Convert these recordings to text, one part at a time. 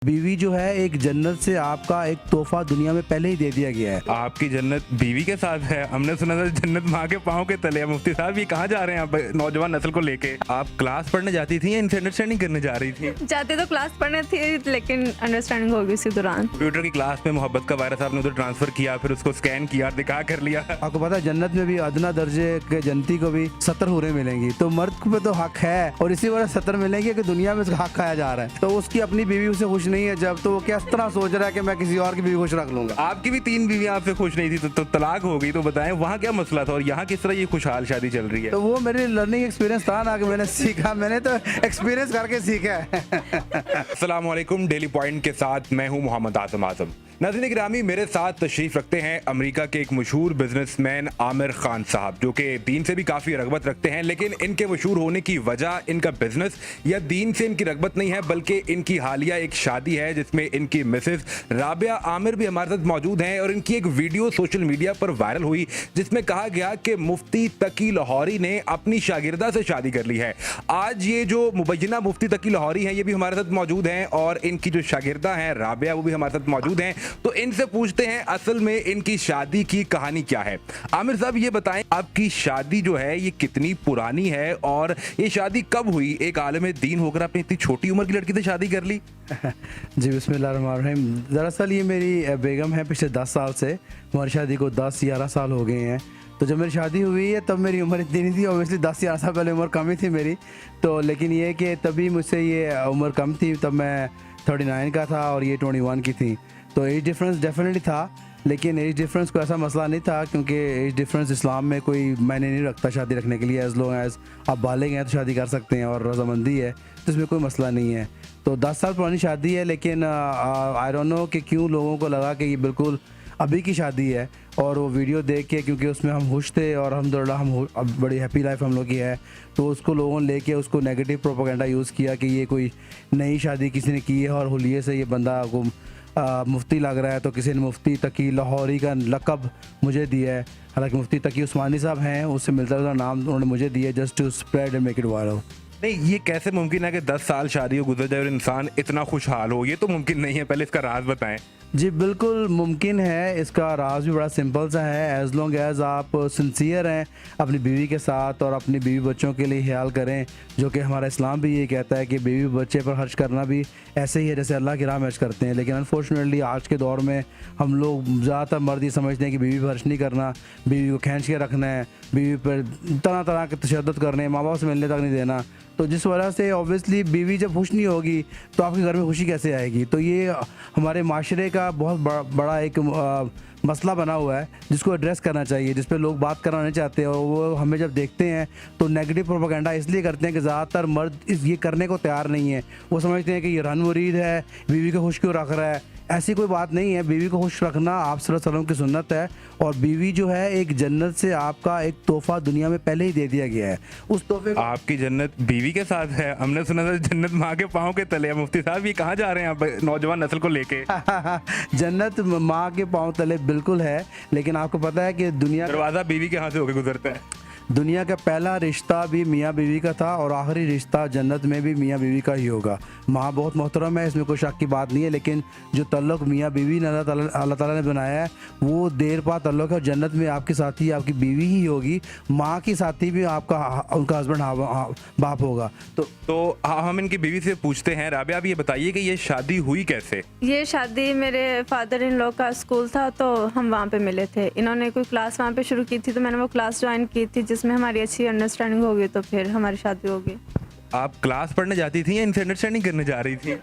बीवी जो है एक जन्नत से आपका एक तोहफा दुनिया में पहले ही दे दिया गया है। आपकी जन्नत बीवी के साथ है। हमने सुना था जन्नत माँ के पाँव के तले है। मुफ्ती साहब ये कहाँ जा रहे हैं आप नौजवान नस्ल को लेके? आप क्लास पढ़ने जाती थी या इनसे अंडरस्टैंडिंग करने जा रही थी? जाते तो क्लास पढ़ने थी लेकिन अंडरस्टैंडिंग हो गई इसी दौरान। कंप्यूटर की क्लास में मोहब्बत का वायरस आपने उधर ट्रांसफर किया, फिर उसको स्कैन किया, दिखा कर लिया। आपको पता है जन्नत में भी अदना दर्जे के जन्नती को भी 70 हूरें मिलेंगी, तो मर्द पे तो हक है और इसी वजह 70 मिलेंगे कि दुनिया में उसका हक खाया जा रहा है। तो उसकी अपनी बीवी उसे खुश नहीं है जब, तो वो किस तरह सोच रहा है कि मैं किसी और की बीवी खुश रख लूंगा। आपकी भी 3 बीवियां आपसे खुश नहीं थी तो तलाक हो गई। तो बताएं वहाँ क्या मसला था और यहाँ किस तरह ये खुशहाल शादी चल रही है? तो वो मेरे लर्निंग एक्सपीरियंस था ना कि मैंने सीखा, मैंने तो एक्सपीरियंस करके सीखा है। अस्सलाम वालेकुम, डेली पॉइंट के साथ मैं हूं मोहम्मद आजम। नाज़रीन गिरामी, मेरे साथ तशरीफ़ रखते हैं अमेरिका के एक मशहूर बिजनेसमैन आमिर खान साहब, जो कि दीन से भी काफ़ी रगबत रखते हैं। लेकिन इनके मशहूर होने की वजह इनका बिजनेस या दीन से इनकी रगबत नहीं है, बल्कि इनकी हालिया एक शादी है जिसमें इनकी मिसेस राबिया आमिर भी हमारे साथ मौजूद हैं। और इनकी एक वीडियो सोशल मीडिया पर वायरल हुई जिसमें कहा गया कि मुफ्ती तकी लाहौरी ने अपनी शागिर्दा से शादी कर ली है। आज ये जो मुबैना मुफ्ती तकी लाहौरी हैं ये भी हमारे साथ मौजूद हैं और इनकी जो शागिर्दा हैं राबिया वो भी हमारे साथ मौजूद हैं। तो इनसे पूछते हैं असल में इनकी शादी की कहानी क्या है। आमिर साहब ये बताएं, आपकी शादी जो है ये कितनी पुरानी है और ये शादी कब हुई? एक आलिम दीन होकर आपने इतनी छोटी उम्र की लड़की से शादी कर ली? जी बिस्मिल्लाहिर्रहमानिर्रहीम। दरअसल ये मेरी बेगम है पिछले 10 साल से, हमारी शादी को 10-11 साल हो गए हैं। तो जब मेरी शादी हुई है तब मेरी उम्र इतनी नहीं थी, ऑब्वियसली 10-11 साल पहले उम्र कम ही थी मेरी। तो लेकिन ये कि तभी मुझसे ये उम्र कम थी, तब मैं 39 का था और ये 21 की थी। तो एज डिफरेंस डेफिनेटली था, लेकिन एज डिफरेंस को ऐसा मसला नहीं था क्योंकि एज डिफरेंस इस्लाम में कोई मायने नहीं रखता शादी रखने के लिए। एज लॉन्ग एज आप बालिग हैं तो शादी कर सकते हैं और रजामंदी है तो इसमें कोई मसला नहीं है। तो 10 साल पुरानी शादी है, लेकिन आई डोंट नो कि क्यों लोगों को लगा कि ये बिल्कुल अभी की शादी है। और वो वीडियो देख के, क्योंकि उसमें हम खुश थे और अल्हम्दुलिल्लाह हम अब बड़ी हैप्पी लाइफ हम लोग की है, तो उसको लोगों ने लेके उसको नेगेटिव प्रोपेगेंडा यूज़ किया कि ये कोई नई शादी किसी ने की है और हुलिये से ये बंदा को मुफ्ती लग रहा है। तो किसी ने मुफ्ती तकी लाहौरी का लक़ब मुझे दिया है, हालांकि मुफ्ती तकी उस्मानी साहब हैं, उससे मिलता जुलता नाम उन्होंने मुझे दिया just to spread and make it viral. नहीं, ये कैसे मुमकिन है कि 10 साल शादी को गुजर जाए और इंसान इतना खुशहाल हो? ये तो मुमकिन नहीं है। पहले इसका राज बताएं। जी बिल्कुल मुमकिन है। इसका राज भी बड़ा सिंपल सा है। एज़ लॉन्ग एज़ आप सिंसियर हैं अपनी बीवी के साथ और अपनी बीवी बच्चों के लिए ख्याल करें, जो कि हमारा इस्लाम भी ये कहता है कि बीवी बच्चे पर खर्च करना भी ऐसे ही है जैसे अल्लाह की राह में खर्च करते हैं। लेकिन अनफॉर्चुनेटली आज के दौर में हम लोग ज़्यादातर मर्द ये समझते हैं कि बीवी पर खर्च नहीं करना, बीवी को खींच के रखना है, बीवी पर तरह तरह के तशद्दुद करने, माँ बाप से मिलने तक नहीं देना। तो जिस वजह से ऑब्वियसली बीवी जब खुश नहीं होगी तो आपके घर में खुशी कैसे आएगी? तो ये हमारे माशरे का बहुत बड़ा एक मसला बना हुआ है जिसको एड्रेस करना चाहिए, जिस पे लोग बात करना नहीं चाहते हैं। और वो हमें जब देखते हैं तो नेगेटिव प्रोपेगेंडा इसलिए करते हैं कि ज़्यादातर मर्द ये करने को तैयार नहीं है। वो समझते हैं कि ये रन मुरीद है, बीवी को खुश क्यों रख रहा है। ऐसी कोई बात नहीं है। बीवी को खुश रखना आप सल्लल्लाहु अलैहि वसल्लम की सुन्नत है और बीवी जो है एक जन्नत से आपका एक तोहफा दुनिया में पहले ही दे दिया गया है। उस तोहफे आपकी जन्नत बीवी के साथ है। हमने सुना था जन्नत माँ के पाँव के तले है। मुफ्ती साहब ये कहाँ जा रहे हैं आप नौजवान नस्ल को लेके? जन्नत माँ के पाँव तले बिल्कुल है, लेकिन आपको पता है कि दरवाजा बीवी के हाथ से होकर गुजरता है। दुनिया का पहला रिश्ता भी मियाँ बीवी का था और आखिरी रिश्ता जन्नत में भी मियाँ बीवी का ही होगा। माँ बहुत मोहतरम है, इसमें कोई शक की बात नहीं है, लेकिन जो तल्लुक़ मियाँ बीवी ने अल्लाह ताला ने बनाया है वो देर पा तल्लुक़ है। और जन्नत में आपकी साथी आपकी बीवी ही होगी, माँ की साथी भी आपका उनका हस्बैंड बाप होगा। तो हम इनकी बीवी से पूछते हैं। राबिया, आप ये बताइए कि ये शादी हुई कैसे? ये शादी मेरे फादर इन लॉ का स्कूल था तो हम वहाँ पे मिले थे। इन्होंने कोई क्लास वहाँ पे शुरू की थी तो मैंने वो क्लास ज्वाइन की थी जिसमें हमारी अच्छी अंडरस्टैंडिंग हो गई, तो फिर हमारी शादी हो गई। आप क्लास पढ़ने जाती थी या इनसे अंडरस्टैंडिंग करने जा रही थी?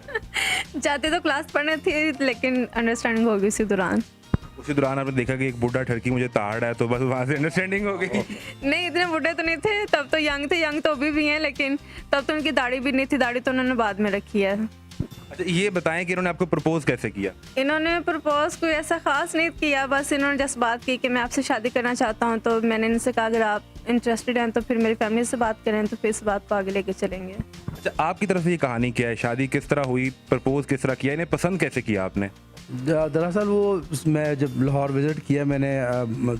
जाते तो क्लास पढ़ने थी लेकिन अंडरस्टैंडिंग हो गई उसी दौरान। उसी दौरान आपने देखा कि एक बूढ़ा ठरकी मुझे ताड़ है, तो बस वहाँ से अंडरस्टैंडिंग हो गई? नहीं, इतने बूढ़े तो नहीं थे, तब तो यंग थे। यंग तो अभी भी हैं, लेकिन तब तो उनकी दाढ़ी भी नहीं थी। दाढ़ी तो उन्होंने बाद में रखी है। अच्छा, ये बताएं कि इन्होंने आपको प्रपोज कैसे किया? इन्होंने प्रपोज कोई ऐसा खास नहीं किया, बस इन्होंने जस्ट बात की कि मैं आपसे शादी करना चाहता हूँ। तो मैंने इनसे कहा अगर आप इंटरेस्टेड हैं तो फिर मेरी फैमिली से बात करें, तो फिर इस बात को आगे लेके चलेंगे। अच्छा, आपकी तरफ से ये कहानी क्या है? शादी किस तरह हुई, प्रपोज किस तरह किया, इन्हें पसंद कैसे किया आपने? दरअसल वो मैं जब लाहौर विज़िट किया मैंने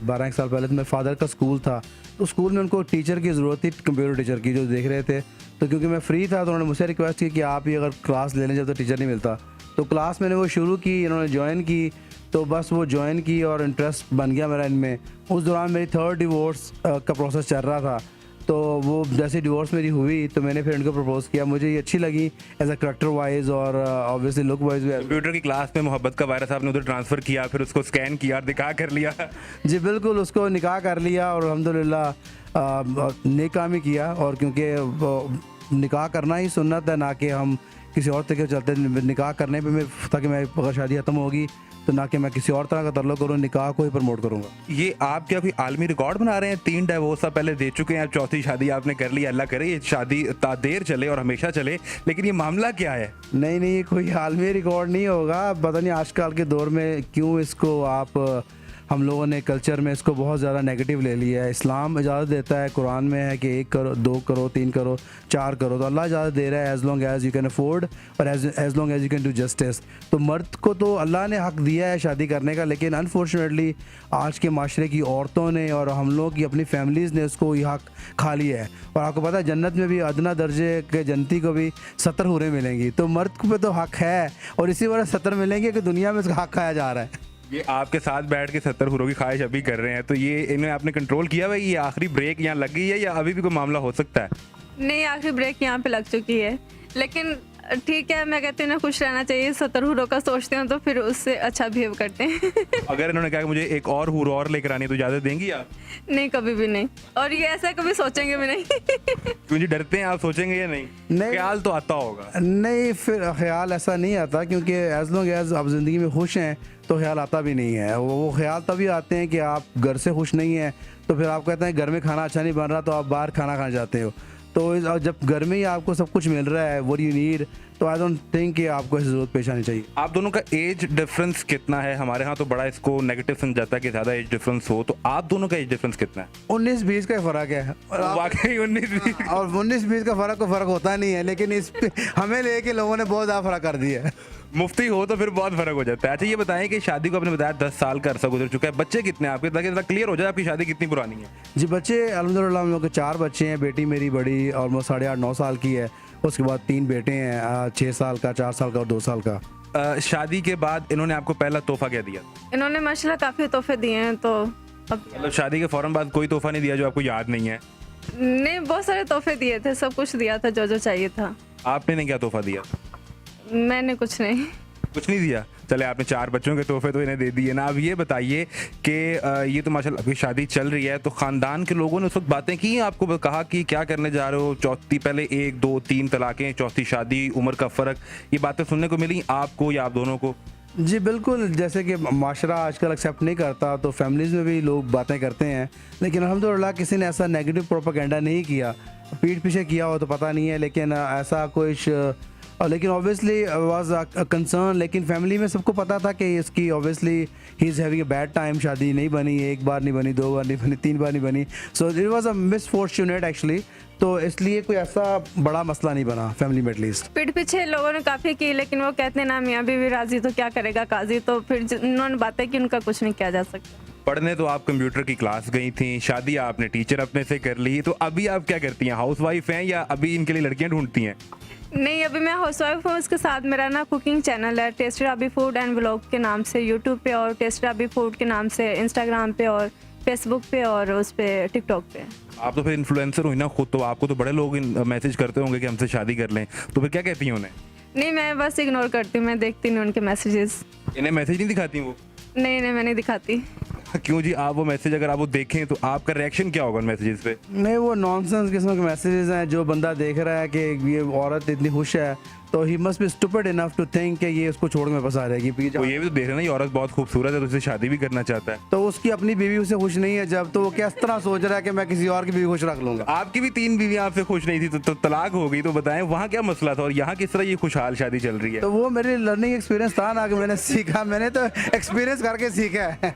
12 साल पहले, तो मेरे फादर का स्कूल था, तो स्कूल में उनको टीचर की ज़रूरत थी, कंप्यूटर टीचर की, जो देख रहे थे। तो क्योंकि मैं फ्री था तो उन्होंने मुझसे रिक्वेस्ट की कि आप ही अगर क्लास लेने जब तो टीचर नहीं मिलता, तो क्लास मैंने वो शुरू की, इन्होंने ज्वाइन की, तो बस वो ज्वाइन की और इंटरेस्ट बन गया मेरा इनमें। उस दौरान मेरी 3rd डिवोर्स का प्रोसेस चल रहा था, तो वो जैसे डिवोर्स मेरी हुई तो मैंने फिर इनको प्रपोज़ किया। मुझे ये अच्छी लगी एज अ करेक्टर वाइज और ऑब्वियसली लुक वाइज भी। कंप्यूटर की क्लास में मोहब्बत का वायरस आपने उधर ट्रांसफर किया, फिर उसको स्कैन किया और दिखा कर लिया। जी बिल्कुल, उसको निकाह कर लिया और अल्हम्दुलिल्लाह नेकामी किया। और क्योंकि निकाह करना ही सुन्नत है, ना कि हम किसी और तरीके से चलते। निकाह करने पे मैं, ताकि मैं अगर शादी ख़त्म होगी तो ना कि मैं किसी और तरह का तल्लुक़ करूँ, निकाह को ही प्रमोट करूँगा। ये आप क्या कोई आलमी रिकॉर्ड बना रहे हैं? 3 डिवोर्स आप पहले दे चुके हैं, अब 4थी शादी आपने कर ली। अल्लाह करे ये शादी देर चले और हमेशा चले, लेकिन ये मामला क्या है? नहीं, ये कोई आलमी रिकॉर्ड नहीं होगा। पता नहीं आजकल के दौर में क्यों इसको हम लोगों ने कल्चर में इसको बहुत ज़्यादा नेगेटिव ले लिया है। इस्लाम इजाज़त देता है, कुरान में है कि 1 करो, 2 करो, 3 करो, 4 करो, तो अल्लाह इजाज़त दे रहा है as long as you can afford और as long as you can do justice. तो मर्द को तो अल्लाह ने हक़ दिया है शादी करने का, लेकिन अनफॉर्चुनेटली आज के माशरे की औरतों ने और हम लोग की अपनी फैमिलीज़ ने उसको ये हक़ खा लिया है। और आपको पता है जन्नत में भी अदना दर्जे के जन्नती को भी 70 हूरें मिलेंगी, तो मर्द को पे तो हक़ है और इसी वजह 70 मिलेंगे कि दुनिया में इसका हक़ खाया जा रहा है। ये आपके साथ बैठ के 70 हुरों की ख्वाहिश अभी कर रहे हैं, तो ये इन्हें आपने कंट्रोल किया भाई? ये आखिरी ब्रेक यहाँ लग गई है या अभी भी कोई मामला हो सकता है? नहीं, आखिरी ब्रेक यहाँ पे लग चुकी है, लेकिन ठीक है, मैं कहती हूँ ना खुश रहना चाहिए। 70 हूरों का सोचते हैं तो फिर उससे अच्छा बिहेव करते हैं। अगर इन्होंने कहा कि मुझे एक और हूर और लेकर आनी, तो इजाज़त देंगी आप? नहीं, कभी भी नहीं, और ये ऐसा कभी सोचेंगे भी नहीं। क्यों जी, डरते हैं आप? सोचेंगे या नहीं? ख्याल तो आता होगा। नहीं, फिर ख्याल ऐसा नहीं आता, क्योंकि एज़ लॉन्ग एज़ आप ज़िंदगी में खुश हैं तो ख्याल आता भी नहीं है। वो ख्याल तभी आते हैं कि आप घर से खुश नहीं हैं, तो फिर आप कहते हैं घर में खाना अच्छा नहीं बन रहा, तो आप बाहर खाना खाने जाते हो। तो जब घर में ही आपको सब कुछ मिल रहा है, व्हाट यू नीड, तो आई डोंट थिंक कि आपको ऐसी ज़रूरत पेश आनी चाहिए। आप दोनों का एज डिफरेंस कितना है? हमारे यहाँ तो बड़ा इसको नेगेटिव समझ जाता है कि ज़्यादा एज डिफरेंस हो, तो आप दोनों का एज डिफरेंस कितना है? 19-20 का फ़र्क है। वाकई 19-20 और 19-20 का फ़र्क होता नहीं है, लेकिन इस पे हमें लेके लोगों ने बहुत ज़्यादा फ़र्क कर दिया है। मुफ्ती हो तो फिर बहुत फर्क हो जाता है। अच्छा, ये बताएं कि शादी को आपने बताया 10 साल का अरसा गुजर चुका है, बच्चे कितने हैं आपके, ताकि थोड़ा क्लियर हो जाए आपकी शादी कितनी पुरानी है? जी बच्चे अल्हम्दुलिल्लाह हम लोग के 4 बच्चे हैं। बेटी मेरी बड़ी ऑलमोस्ट 8.5-9 साल की है, उसके बाद 3 बेटे हैं, 6 साल का, 4 साल का और 2 साल का। शादी के बाद इन्होंने आपको पहला तोहफा क्या दिया? इन्होंने माशाल्लाह काफ़ी तोहफे दिए हैं, तो अब मतलब शादी के फौरन बाद कोई तोहफा नहीं दिया जो आपको याद नहीं है? नहीं, बहुत सारे तोहफे दिए थे, सब कुछ दिया था जो चाहिए था। आपने ने क्या तोहफा दिया? मैंने कुछ नहीं। कुछ नहीं दिया? चले, आपने 4 बच्चों के तोहफे तो इन्हें दे दिए ना। अब ये बताइए कि ये तो माशाल्लाह अभी शादी चल रही है, तो ख़ानदान के लोगों ने उस वक्त बातें की, आपको कहा कि क्या करने जा रहे हो, चौथी पहले 1, 2, 3 तलाक़ें, चौथी शादी, उम्र का फ़र्क, ये बातें सुनने को मिली आपको या आप दोनों को? जी बिल्कुल, जैसे कि माशरा आजकल एक्सेप्ट नहीं करता, तो फैमिलीज़ में भी लोग बातें करते हैं, लेकिन अल्हम्दुलिल्लाह किसी ने ऐसा नेगेटिव प्रोपेगेंडा नहीं किया। पीठ पीछे किया हो तो पता नहीं है, लेकिन ऐसा कुछ लेकिन ऑब्वियसली वाज अ कंसर्न। लेकिन फैमिली में सबको पता था कि इसकी obviously he is having a bad time. शादी नहीं बनी, 1 बार नहीं बनी, 2 बार नहीं बनी, 3 बार नहीं बनी, so it was a misfortunate actually. तो इसलिए कोई ऐसा बड़ा मसला नहीं बना फैमिली में एटलीस्ट। पीठ पीछे लोगों ने काफ़ी की, लेकिन वो कहते हैं ना मियाँ बीवी राजी तो क्या करेगा काजी, तो फिर उन्होंने बातें की, उनका कुछ नहीं किया जा सकता। पढ़ने तो आप कंप्यूटर की क्लास गई थी, शादी आपने टीचर अपने से कर ली, तो अभी आप क्या करती हैं? हाउसवाइफ हैं या अभी इनके लिए लड़कियां ढूंढती हैं? नहीं, अभी मैं हाउसवाइफ हूँ। उसके साथ मेरा ना कुकिंग चैनल है, tasty Rabi food and vlog के नाम से यूट्यूब पे, और टेस्टी राबी फूड के नाम से इंस्टाग्राम पे और फेसबुक पे और उस पे टिकटॉक पे। आप तो फिर इन्फ्लुएंसर हुई ना खुद, तो आपको तो बड़े लोग मैसेज करते होंगे कि हमसे शादी कर लें, तो फिर क्या कहती हैं उन्हें? नहीं, मैं बस इग्नोर करती हूँ, मैं देखती नहीं उनके मैसेजेस। इन्हें मैसेज नहीं दिखाती वो? नहीं, मैं नहीं दिखाती। क्यों जी? आप वो मैसेज अगर आप वो देखें तो आपका रिएक्शन क्या होगा उन मैसेजेस पे? नहीं, वो नॉनसेंस किस्म के मैसेजेस हैं। जो बंदा देख रहा है कि ये औरत इतनी खुश है, तो he must be stupid enough to think कि ये उसको छोड़ के वापस आ जाएगी। वो ये भी तो देख रहे हैं ना, ये औरत बहुत खूबसूरत है, तो उससे शादी भी करना चाहता है। तो उसकी अपनी बीवी उसे खुश नहीं है जब, तो वो किस तरह सोच रहा है कि मैं किसी और की बीवी खुश रख लूंगा। आपकी भी 3 बीवियां आपसे खुश नहीं थी, तो तलाक हो गई, तो बताएं वहाँ क्या मसला था और यहाँ किस तरह ये खुशहाल शादी चल रही है? तो वो मेरी लर्निंग एक्सपीरियंस था ना, कि मैंने सीखा, मैंने तो एक्सपीरियंस करके सीखा है।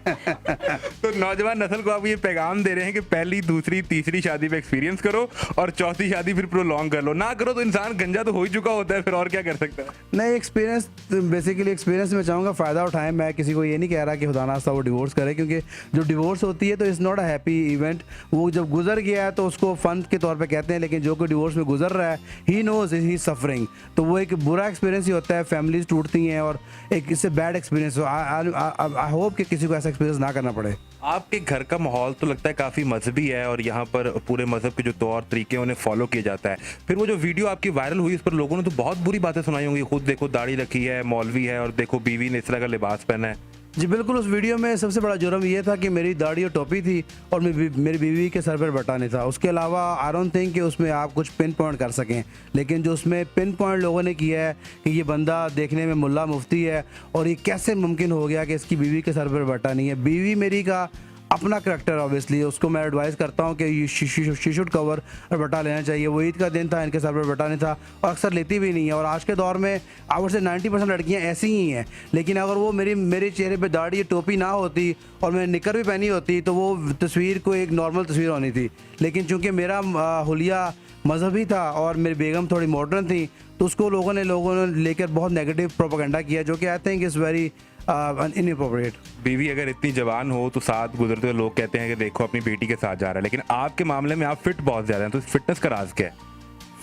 तो नौजवान नस्ल को आप ये पैगाम दे रहे हैं कि पहली, दूसरी, तीसरी शादी पे एक्सपीरियंस करो और चौथी शादी फिर प्रोलॉन्ग कर लो। ना करो तो इंसान गंजा तो हो ही चुका होता है, फिर और और क्या कर सकता है? नहीं, एक्सपीरियंस बेसिकली एक्सपीरियंस में चाहूँगा फ़ायदा उठाएं। मैं किसी को ये नहीं कह रहा कि खुदा नास्ता वो डिवोर्स करे, क्योंकि जो डिवोर्स होती है तो it's not a happy event. वो जब गुजर गया है तो उसको फ़न के तौर पे कहते हैं, लेकिन जो कोई डिवोर्स में गुजर रहा है ही नोज ही सफरिंग, तो वो एक बुरा एक्सपीरियंस ही होता है। फैमिलीज टूटती हैं और एक इससे बैड एक्सपीरियंस। आई होप कि किसी को ऐसा एक्सपीरियंस ना करना पड़े। आपके घर का माहौल तो लगता है काफ़ी मजहबी है और यहाँ पर पूरे मजहब के जो तौर तरीके हैं उन्हें फॉलो किया जाता है। फिर वो जो वीडियो आपकी वायरल हुई, उस पर लोगों ने तो बहुत बुरी बातें सुनाई होंगी। खुद देखो दाढ़ी रखी है, मौलवी है, और देखो बीवी ने इस तरह का लिबास पहना है। जी बिल्कुल, उस वीडियो में सबसे बड़ा जुर्म ये था कि मेरी दाढ़ी और टोपी थी और मेरी बीवी के सर पर बटा नहीं था। उसके अलावा आई डोंट थिंक कि उसमें आप कुछ पिन पॉइंट कर सकें, लेकिन जो उसमें पिन पॉइंट लोगों ने किया है कि ये बंदा देखने में मुल्ला मुफ्ती है और ये कैसे मुमकिन हो गया कि इसकी बीवी के सर पर बटा नहीं है। बीवी मेरी का अपना करैक्टर ऑब्वियसली, उसको मैं एडवाइस करता हूँ कि शी शुड कवर और बटा लेना चाहिए। वो ईद का दिन था, इनके सर पर बटा नहीं था और अक्सर लेती भी नहीं है। और आज के दौर में आई वुड से 90% लड़कियाँ ऐसी ही हैं। लेकिन अगर वो मेरे चेहरे पे दाढ़ी टोपी ना होती और मैं निकर भी पहनी होती तो वो तस्वीर को एक नॉर्मल तस्वीर होनी थी। लेकिन चूँकि मेरा हुलिया मजहबी था और मेरी बेगम थोड़ी मॉडर्न थी, तो उसको लोगों ने लेकर बहुत नेगेटिव प्रोपेगेंडा किया, जो कि I think is very inappropriate. बीवी अगर इतनी जवान हो तो साथ गुजरते हुए लोग कहते हैं कि देखो अपनी बेटी के साथ जा रहा है, लेकिन आपके मामले में आप फिट बहुत ज़्यादा हैं, तो फिटनेस का राज क्या है?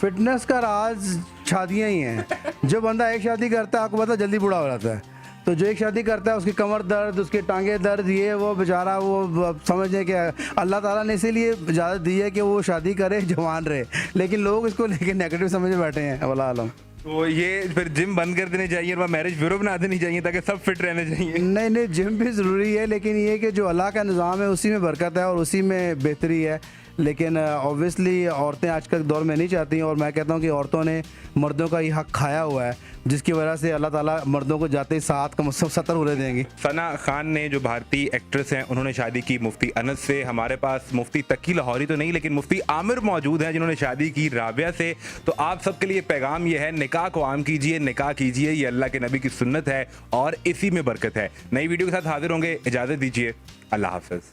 फिटनेस का राज शादियाँ ही हैं। जो बंदा एक शादी करता है, आपको पता है, जल्दी बूढ़ा हो जाता है। तो जो एक शादी करता है उसकी कमर दर्द, उसके टांगे दर्द, ये वो बेचारा वो समझे कि अल्लाह ताला ने इसीलिए इजाज़त दी है कि वो शादी करे, जवान रहे। लेकिन लोग इसको लेके नेगेटिव समझ बैठे हैं। वल्लाह आलम। तो ये फिर जिम बंद कर देनी चाहिए और मैरिज ब्यूरो बना देनी चाहिए ताकि सब फिट रहने चाहिए। नहीं, जिम भी ज़रूरी है, लेकिन ये कि जो अल्लाह का निज़ाम है उसी में बरकत है और उसी में बेहतरी है। लेकिन ऑब्वियसली औरतें आजकल के दौर में नहीं चाहती हैं, और मैं कहता हूँ कि औरतों ने मर्दों का ये हक खाया हुआ है, जिसकी वजह से अल्लाह ताला मर्दों को जाते ही 7 कम 70 उड़े देंगी। सना खान ने, जो भारतीय एक्ट्रेस हैं, उन्होंने शादी की मुफ्ती अनस से। हमारे पास मुफ्ती तकी लाहौरी तो नहीं, लेकिन मुफ्ती आमिर मौजूद हैं जिन्होंने शादी की राबिया से। तो आप सबके लिए पैगाम ये है, निकाह को आम कीजिए, निकाह कीजिए, ये अल्लाह के नबी की सुन्नत है और इसी में बरकत है। नई वीडियो के साथ हाजिर होंगे, इजाज़त दीजिए, अल्लाह हाफ़िज़।